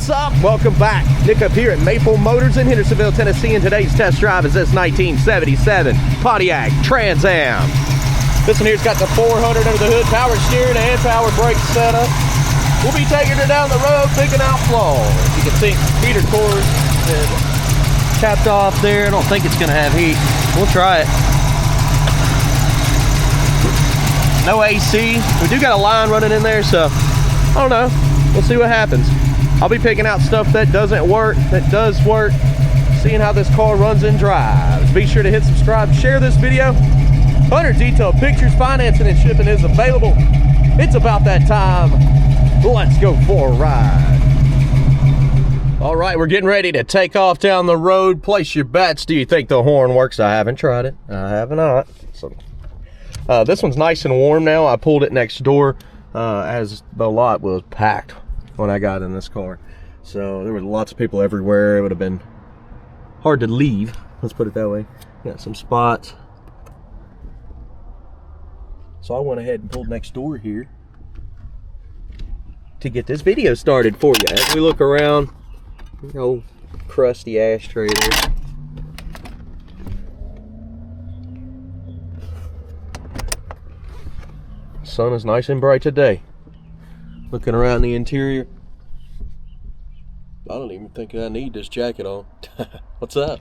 What's up? Welcome back. Nick up here at Maple Motors in Hendersonville, Tennessee, and today's test drive is this 1977 Pontiac Trans Am. This one here's got the 400 under the hood, power steering and power brake setup. We'll be taking her down the road, picking out flaws. You can see heater cores capped off there. I don't think it's going to have heat. We'll try it. No AC. We do got a line running in there, so I don't know. We'll see what happens. I'll be picking out stuff that doesn't work, that does work, seeing how this car runs and drives. Be sure to hit subscribe, share this video. 100 detailed pictures, financing and shipping is available. It's about that time. Let's go for a ride. All right, we're getting ready to take off down the road. Place your bets. Do you think the horn works? I haven't tried it. I have not. So, this one's nice and warm now. I pulled it next door as the lot was packed when I got in this car. So there were lots of people everywhere. It would have been hard to leave. Let's put it that way. Got some spots. So I went ahead and pulled next door here to get this video started for you. As we look around, old crusty ashtray there. Sun is nice and bright today. Looking around the interior, I don't even think I need this jacket on. What's up?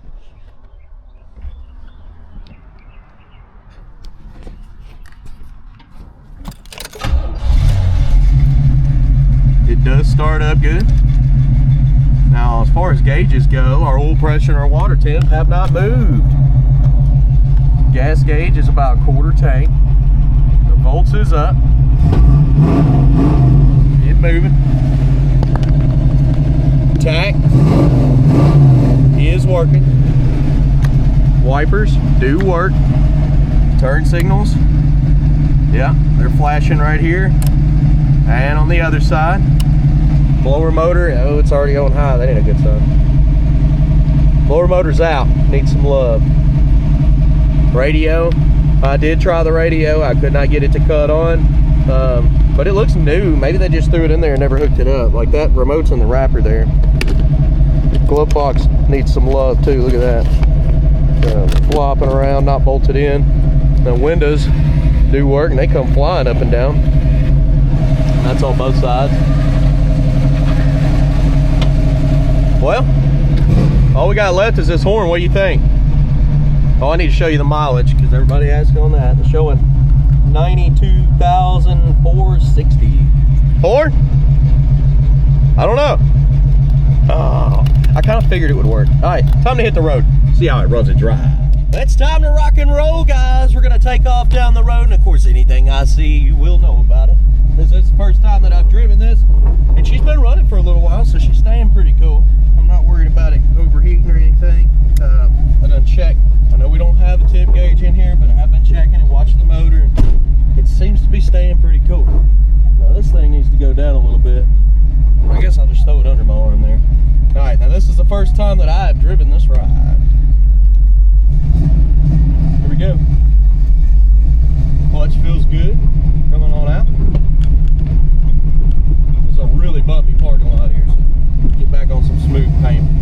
It does start up good. Now, as far as gauges go, our oil pressure and our water temp have not moved. Gas gauge is about a quarter tank. The volts is up. It moving. Tach is working. Wipers do work. Turn signals, yeah, they're flashing right here. And on the other side, blower motor, oh, it's already on high. That ain't a good sign. Blower motor's out, needs some love. Radio, I did try the radio. I could not get it to cut on, but it looks new. Maybe they just threw it in there and never hooked it up. Like that remote's in the wrapper there. Glove box needs some love too. Look at that. Flopping around, not bolted in. The windows do work and they come flying up and down. That's on both sides. Well, all we got left is this horn. What do you think? Oh, I need to show you the mileage because everybody asks on that. It's showing 92,460. Horn? I don't know. Oh, I kind of figured it would work. All right, time to hit the road. See how it runs and drives. It's time to rock and roll, guys. We're going to take off down the road. And, of course, anything I see, you will know about it. This is the first time that I've driven this. And she's been running for a little while, so she's staying pretty cool. I'm not worried about it overheating or anything. I done checked. I know we don't have a tip gauge in here, but I have been checking and watching the motor. And it seems to be staying pretty cool. Now, this thing needs to go down a little bit. I guess I'll just throw it under my arm there. All right, now this is the first time that I have driven this ride. Here we go. Clutch feels good. Coming on out. This is a really bumpy parking lot here, so get back on some smooth pavement.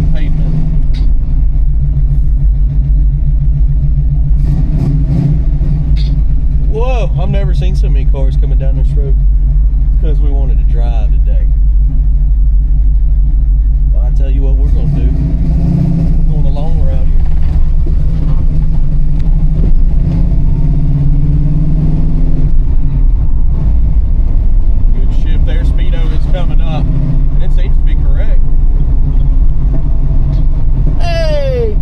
Whoa, I've never seen so many cars coming down this road because we wanted to drive today. Well, I tell you what we're going to do. We're going the long route here. Good shift there. Speedo is coming up, and it seems to be correct. Hey!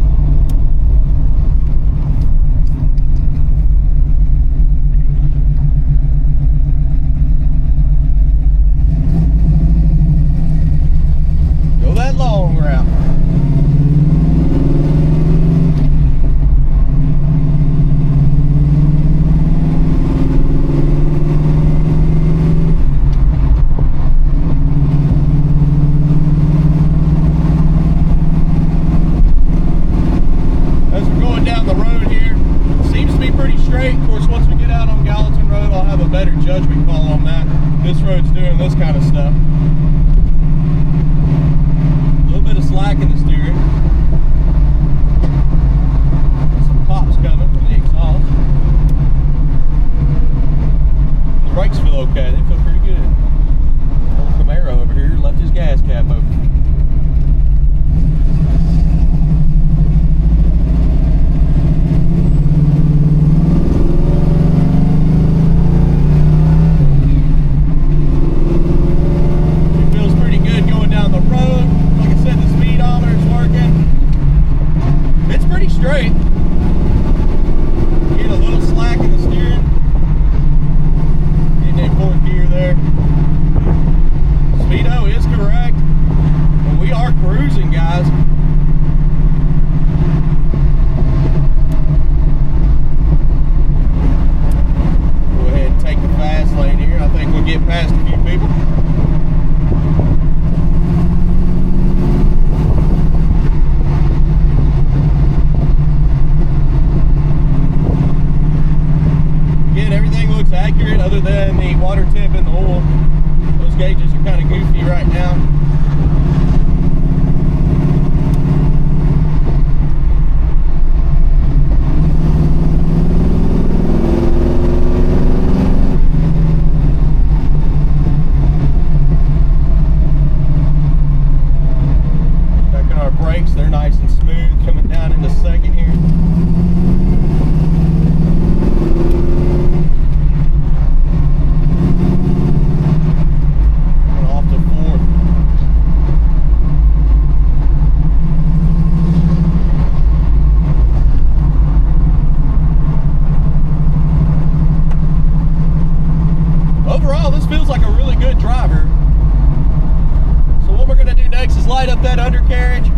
That long route. As we're going down the road here, it seems to be pretty straight. Of course, once we get out on Gallatin Road, I'll have a better judgment call on that. This road's doing this kind of stuff. bit of slack in the steering. Some pops coming from the exhaust. The brakes feel okay, they feel pretty good. Old Camaro over here left his gas cap open. Straight. Get a little slack in the steering. Getting that fourth gear there. Speedo is correct. And we are cruising, guys. Go ahead and take the fast lane here. I think we'll get past a few people. Accurate other than the water temp and the oil. Those gauges are kind of goofy right now. Checking our brakes, they're nice and smooth coming down in the second here. Light up that undercarriage.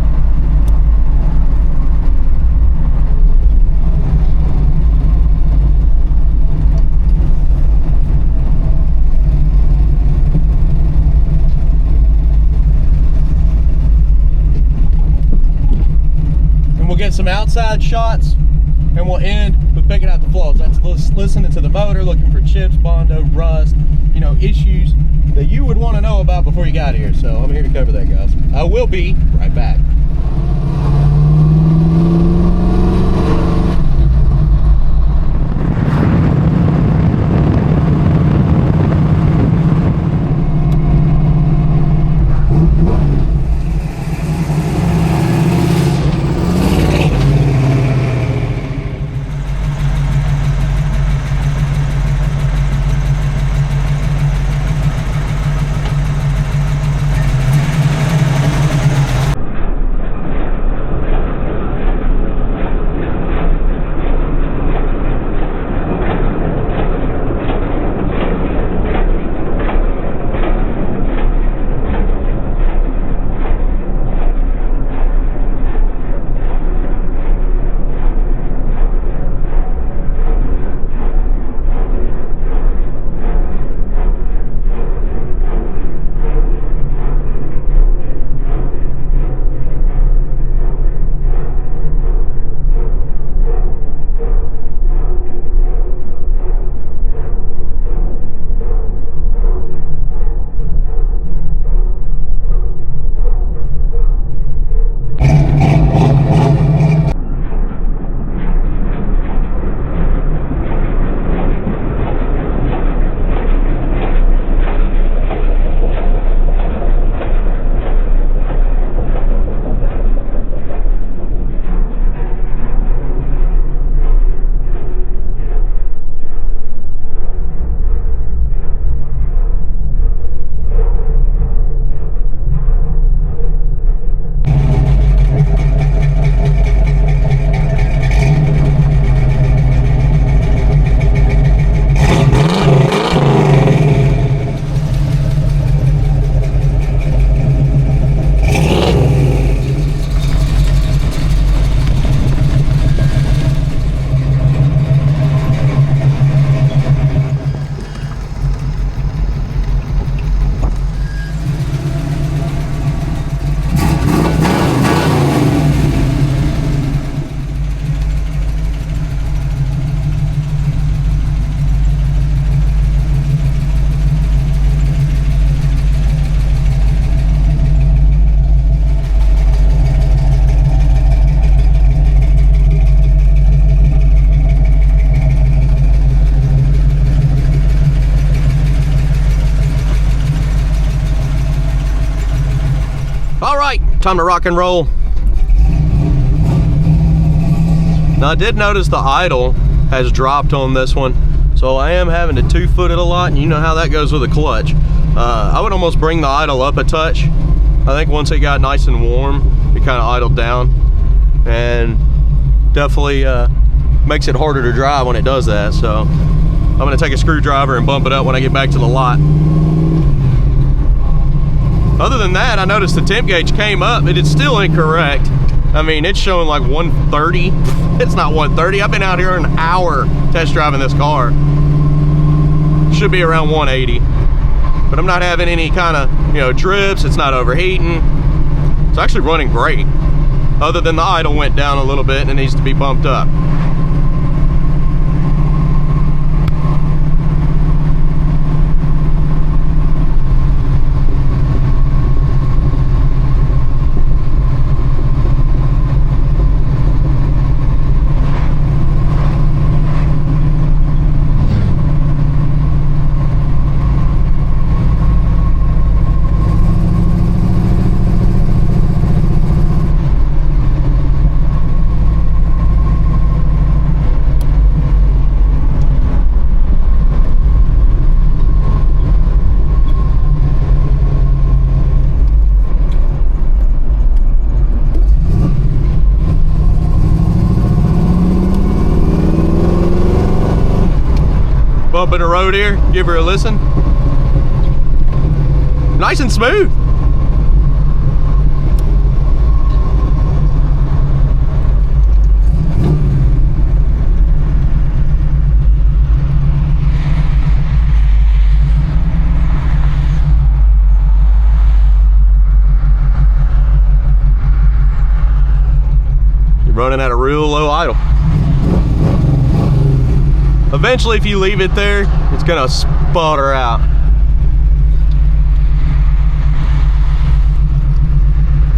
And we'll get some outside shots and we'll end with picking out the flaws. That's listening to the motor, looking for chips, bondo, rust, you know, issues that you would want to know about before you got here. So I'm here to cover that, guys. I will be right back. Time to rock and roll. Now I did notice the idle has dropped on this one, so I am having to 2-foot it a lot, and you know how that goes with a clutch. I would almost bring the idle up a touch. I think once it got nice and warm, it kind of idled down, and definitely makes it harder to drive when it does that. So I'm gonna take a screwdriver and bump it up when I get back to the lot. Other than that, I noticed the temp gauge came up. It is still incorrect. I mean, it's showing like 130. It's not 130. I've been out here an hour test driving this car. Should be around 180. But I'm not having any kind of, you know, drips. It's not overheating. It's actually running great. Other than the idle went down a little bit and it needs to be bumped up. Bumping the road here, give her a listen. Nice and smooth. You're running at a real low idle. Eventually, if you leave it there, it's gonna sputter out.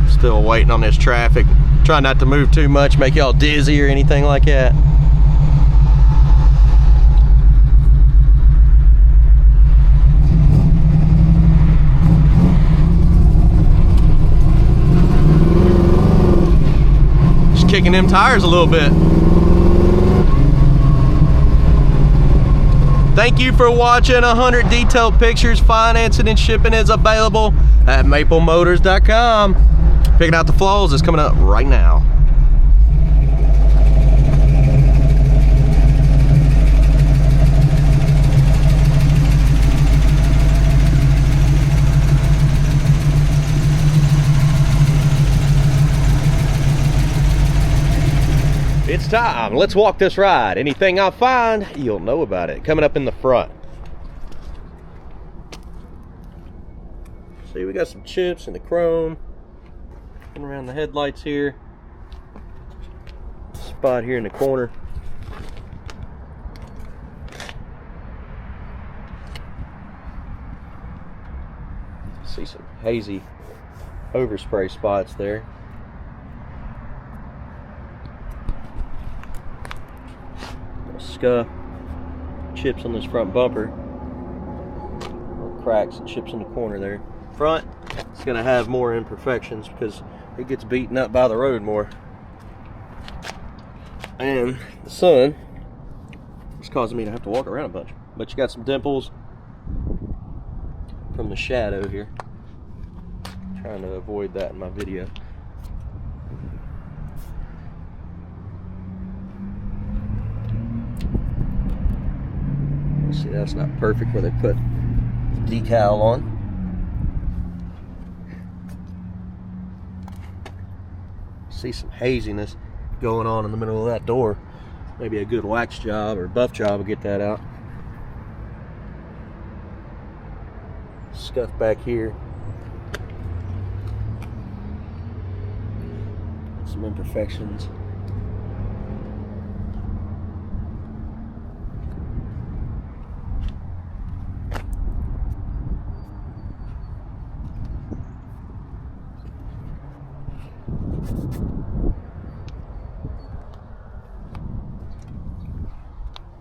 Still waiting on this traffic. Try not to move too much, make y'all dizzy or anything like that. Just kicking them tires a little bit. Thank you for watching. 100 detailed pictures. Financing and shipping is available at maplemotors.com. Picking out the flaws is coming up right now. It's time. Let's walk this ride. Anything I find, you'll know about it. Coming up in the front. See, we got some chips in the chrome. Looking around the headlights here. Spot here in the corner. See some hazy overspray spots there. Scuff, chips on this front bumper, little cracks and chips in the corner there. Front, it's gonna have more imperfections because it gets beaten up by the road more, and the sun is causing me to have to walk around a bunch. But you got some dimples from the shadow here. I'm trying to avoid that in my video. See, that's not perfect where they put the decal on. See some haziness going on in the middle of that door. Maybe a good wax job or buff job will get that out. Scuff back here. Some imperfections.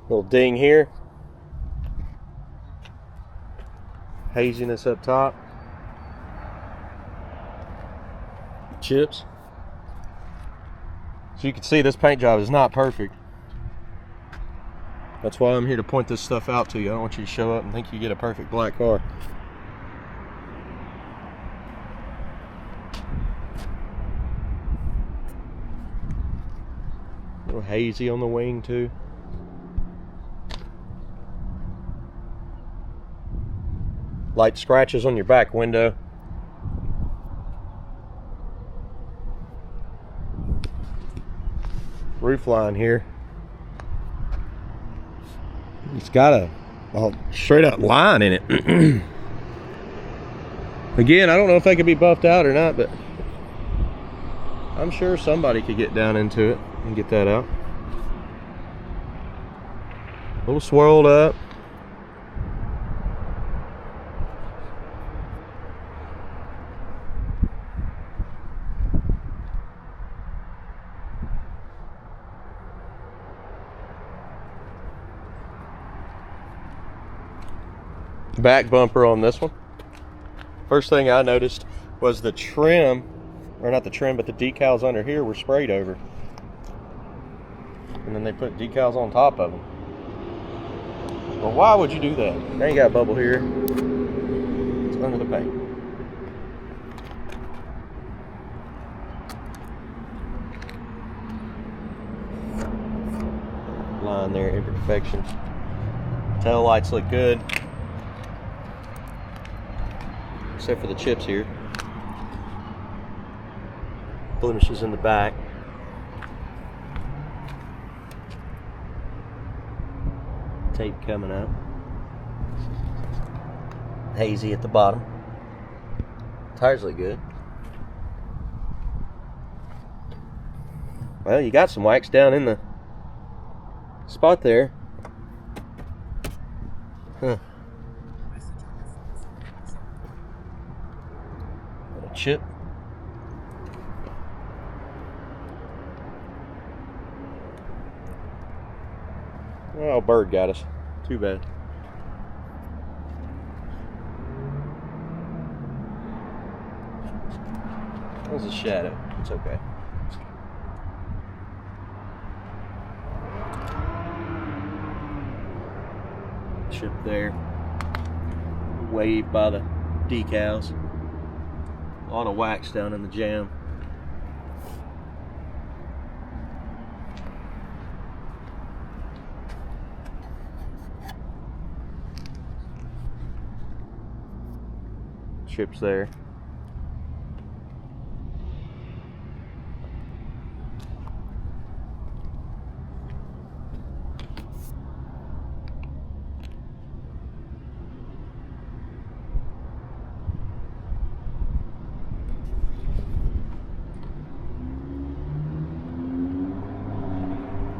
Little ding here. Haziness up top. chips. So you can see this paint job is not perfect. That's why I'm here to point this stuff out to you. I don't want you to show up and think you get a perfect black car. A little hazy on the wing too. Light scratches on your back window. Roof line here. It's got a straight up line in it. Again, I don't know if they could be buffed out or not, but I'm sure somebody could get down into it and get that out. A little swirled up. Back bumper on this one. First thing I noticed was the trim, or not the trim, but the decals under here were sprayed over. And then they put decals on top of them. Well, why would you do that? Now you got a bubble here. It's under the paint. Line there, imperfections. Tail lights look good. Except for the chips here. Blemishes in the back. Tape coming up. Hazy at the bottom. Tires look good. Well, you got some wax down in the spot there. Huh. Chip. Oh, bird got us. Too bad. That was a shadow. It's okay. Chip there. Waved by the decals. A lot of wax down in the jam. Chips there.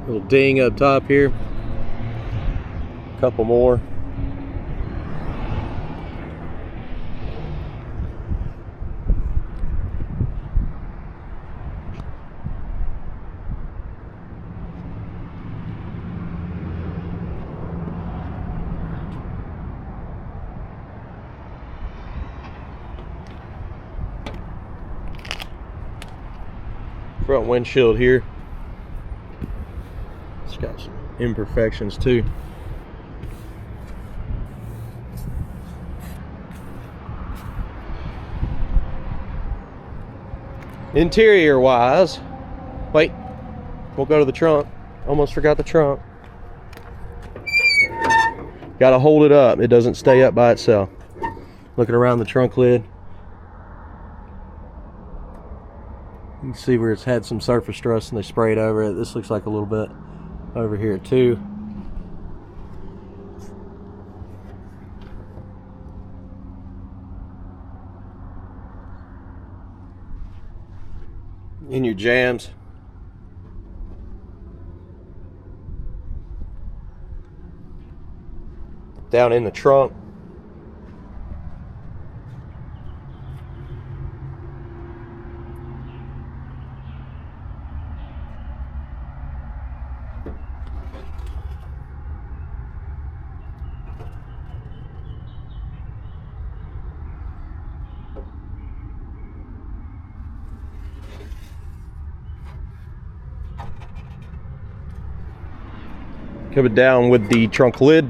Little ding up top here. A couple more. Front windshield here. It's got some imperfections too. Interior wise, wait, we'll go to the trunk. Almost forgot the trunk. Got to hold it up. It doesn't stay up by itself. Looking around the trunk lid. You can see where it's had some surface rust and they sprayed over it. This looks like a little bit over here too. In your jams. Down in the trunk. Coming down with the trunk lid.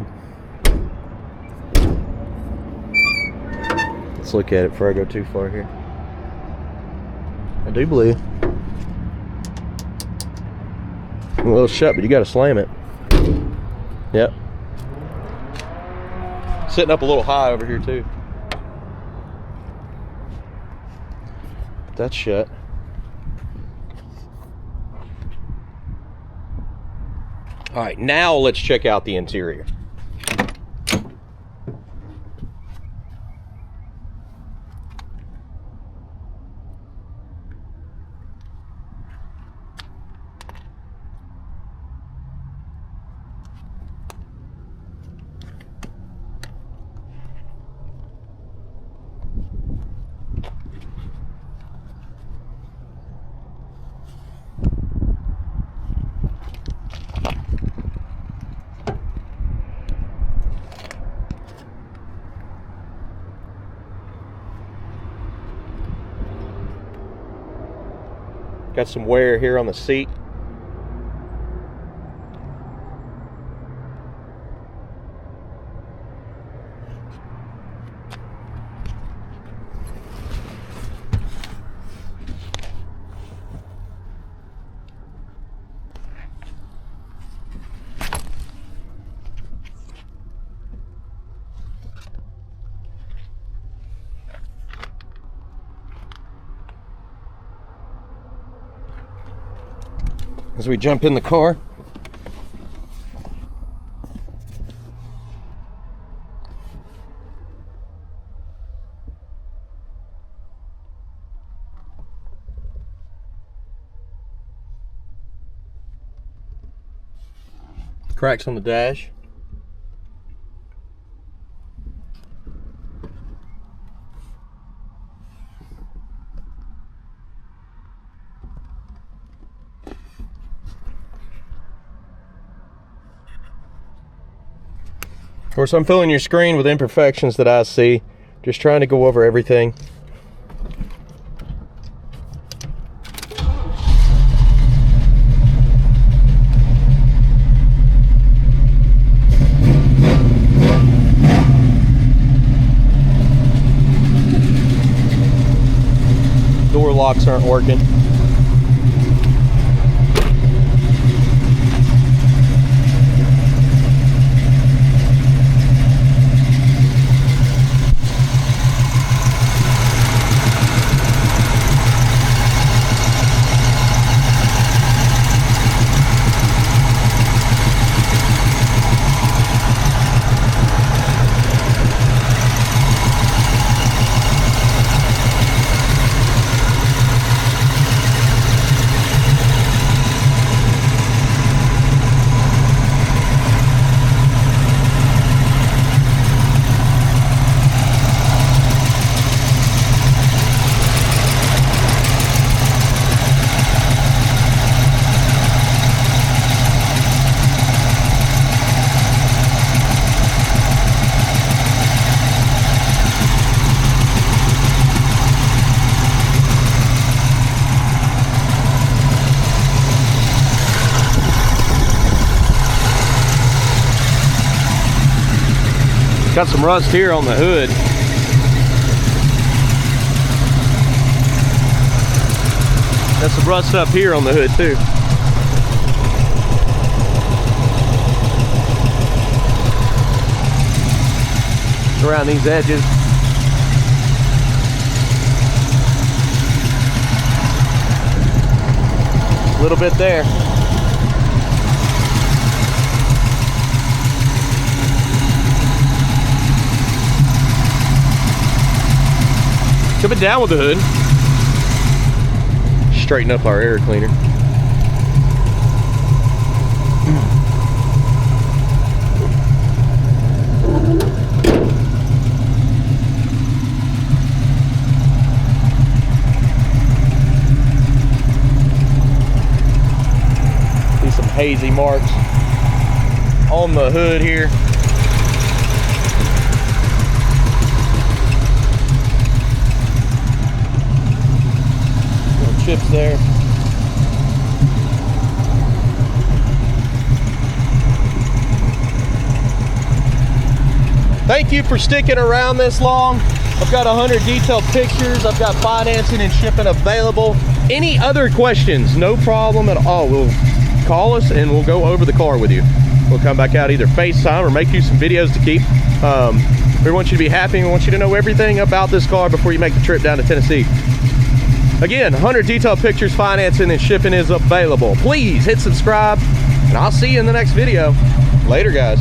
Let's look at it before I go too far here. I do believe a little shut, but you got to slam it. Yep. Sitting up a little high over here too. That's shut. All right, now let's check out the interior. Got some wear here on the seat. As we jump in the car, cracks on the dash. Of course, I'm filling your screen with imperfections that I see. Just trying to go over everything. Door locks aren't working. Got some rust here on the hood. Got some rust up here on the hood too. Around these edges. A little bit there. Coming down with the hood. Straighten up our air cleaner. See some hazy marks on the hood here. Chips there. Thank you for sticking around this long. I've got 100 detailed pictures. I've got financing and shipping available. Any other questions, no problem at all. We'll call us and we'll go over the car with you. We'll come back out, either FaceTime or make you some videos to keep. We want you to be happy. We want you to know everything about this car before you make the trip down to Tennessee. Again, 100 detailed pictures, financing and shipping is available. Please hit subscribe, and I'll see you in the next video. Later, guys.